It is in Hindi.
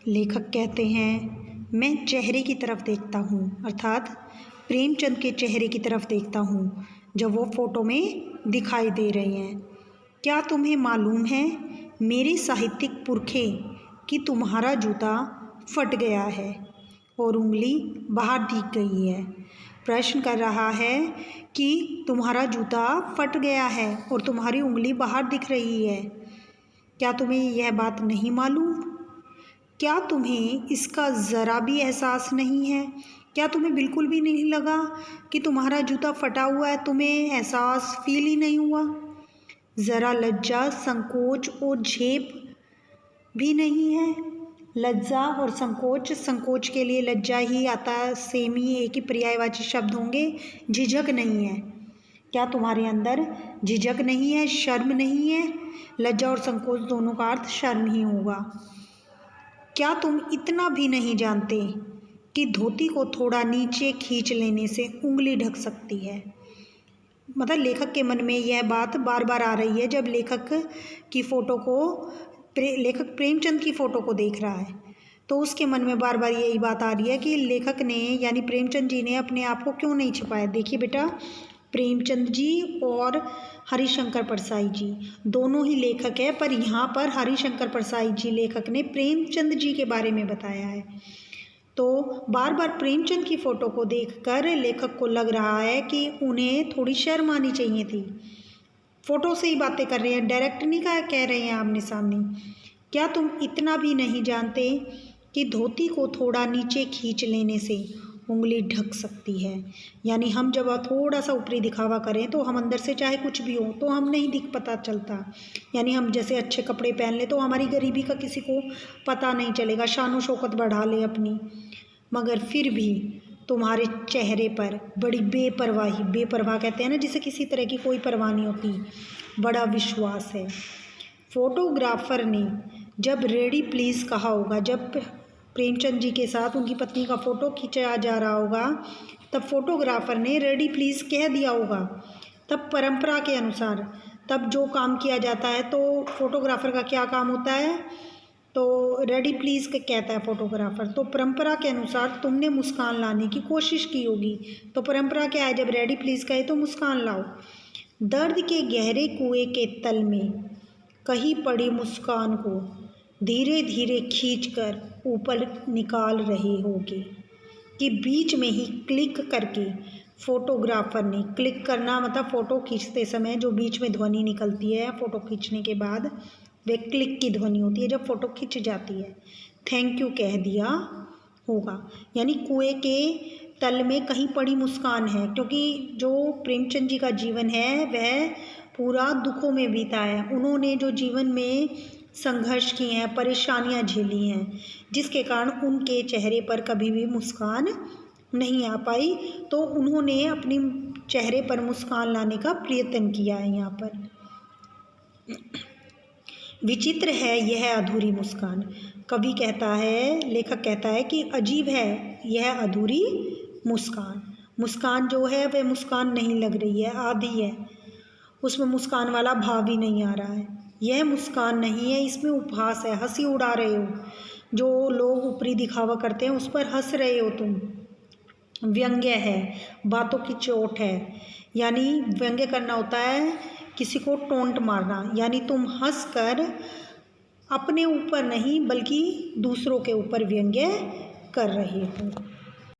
लेखक कहते हैं, मैं चेहरे की तरफ देखता हूँ, अर्थात प्रेमचंद के चेहरे की तरफ देखता हूँ जब वो फ़ोटो में दिखाई दे रहे हैं। क्या तुम्हें मालूम है मेरे साहित्यिक पुरखे कि तुम्हारा जूता फट गया है और उंगली बाहर दिख गई है। प्रश्न कर रहा है कि तुम्हारा जूता फट गया है और तुम्हारी उंगली बाहर दिख रही है। क्या तुम्हें यह बात नहीं मालूम? क्या तुम्हें इसका ज़रा भी एहसास नहीं है? क्या तुम्हें बिल्कुल भी नहीं लगा कि तुम्हारा जूता फटा हुआ है? तुम्हें एहसास फील ही नहीं हुआ? ज़रा लज्जा, संकोच और झेप भी नहीं है? लज्जा और संकोच, संकोच के लिए लज्जा ही आता है, सेम ही एक ही पर्यायवाची शब्द होंगे। झिझक नहीं है। क्या तुम्हारे अंदर झिझक नहीं है, शर्म नहीं है? लज्जा और संकोच दोनों का अर्थ शर्म ही होगा। क्या तुम इतना भी नहीं जानते कि धोती को थोड़ा नीचे खींच लेने से उंगली ढक सकती है? मतलब लेखक के मन में यह बात बार बार आ रही है जब लेखक प्रेमचंद की फ़ोटो को देख रहा है, तो उसके मन में बार बार यही बात आ रही है कि लेखक ने यानी प्रेमचंद जी ने अपने आप को क्यों नहीं छिपाया। देखिए बेटा, प्रेमचंद जी और हरिशंकर परसाई जी दोनों ही लेखक है, पर यहाँ पर हरिशंकर परसाई जी लेखक ने प्रेमचंद जी के बारे में बताया है। तो बार बार प्रेमचंद की फ़ोटो को देखकर लेखक को लग रहा है कि उन्हें थोड़ी शर्म आनी चाहिए थी। फ़ोटो से ही बातें कर रहे हैं, डायरेक्ट नहीं कह रहे हैं आमने सामने। क्या तुम इतना भी नहीं जानते कि धोती को थोड़ा नीचे खींच लेने से उंगली ढक सकती है? यानी हम जब थोड़ा सा ऊपरी दिखावा करें तो हम अंदर से चाहे कुछ भी हो तो हम नहीं पता चलता। यानी हम जैसे अच्छे कपड़े पहन ले तो हमारी गरीबी का किसी को पता नहीं चलेगा, शानो शौकत बढ़ा ले अपनी, मगर फिर भी तुम्हारे चेहरे पर बड़ी बेपरवाह कहते हैं ना जिसे किसी तरह की कोई परवाह नहीं होती, बड़ा विश्वास है। फोटोग्राफर ने जब रेडी प्लीज़ कहा होगा, जब प्रेमचंद जी के साथ उनकी पत्नी का फ़ोटो खींचा जा रहा होगा, तब फोटोग्राफर ने रेडी प्लीज़ कह दिया होगा। तब परंपरा के अनुसार तब जो काम किया जाता है तो फोटोग्राफर का क्या काम होता है, तो रेडी प्लीज़ कहता है फोटोग्राफर। तो परंपरा के अनुसार तुमने मुस्कान लाने की कोशिश की होगी, तो परंपरा क्या है, जब रेडी प्लीज़ कहे तो मुस्कान लाओ। दर्द के गहरे कुएं के तल में कहीं पड़ी मुस्कान को धीरे धीरे खींचकर ऊपर निकाल रहे होगे कि बीच में ही क्लिक करके फोटोग्राफर ने, क्लिक करना मतलब फ़ोटो खींचते समय जो बीच में ध्वनि निकलती है फ़ोटो खींचने के बाद, वे क्लिक की ध्वनि होती है जब फ़ोटो खिंच जाती है। थैंक यू कह दिया होगा। यानी कुएं के तल में कहीं पड़ी मुस्कान है, क्योंकि जो प्रेमचंद जी का जीवन है वह पूरा दुखों में बीता है। उन्होंने जो जीवन में संघर्ष किए हैं, परेशानियां झेली हैं, जिसके कारण उनके चेहरे पर कभी भी मुस्कान नहीं आ पाई, तो उन्होंने अपनी चेहरे पर मुस्कान लाने का प्रयत्न किया है। यहाँ पर विचित्र है यह अधूरी मुस्कान। कवि कहता है, लेखक कहता है कि अजीब है यह अधूरी मुस्कान। मुस्कान जो है वह मुस्कान नहीं लग रही है, आधी है, उसमें मुस्कान वाला भाव ही नहीं आ रहा है। यह मुस्कान नहीं है, इसमें उपहास है, हंसी उड़ा रहे हो। जो लोग ऊपरी दिखावा करते हैं उस पर हंस रहे हो तुम। व्यंग्य है, बातों की चोट है। यानी व्यंग्य करना होता है किसी को टोंट मारना, यानी तुम हंसकर अपने ऊपर नहीं बल्कि दूसरों के ऊपर व्यंग्य कर रहे हो।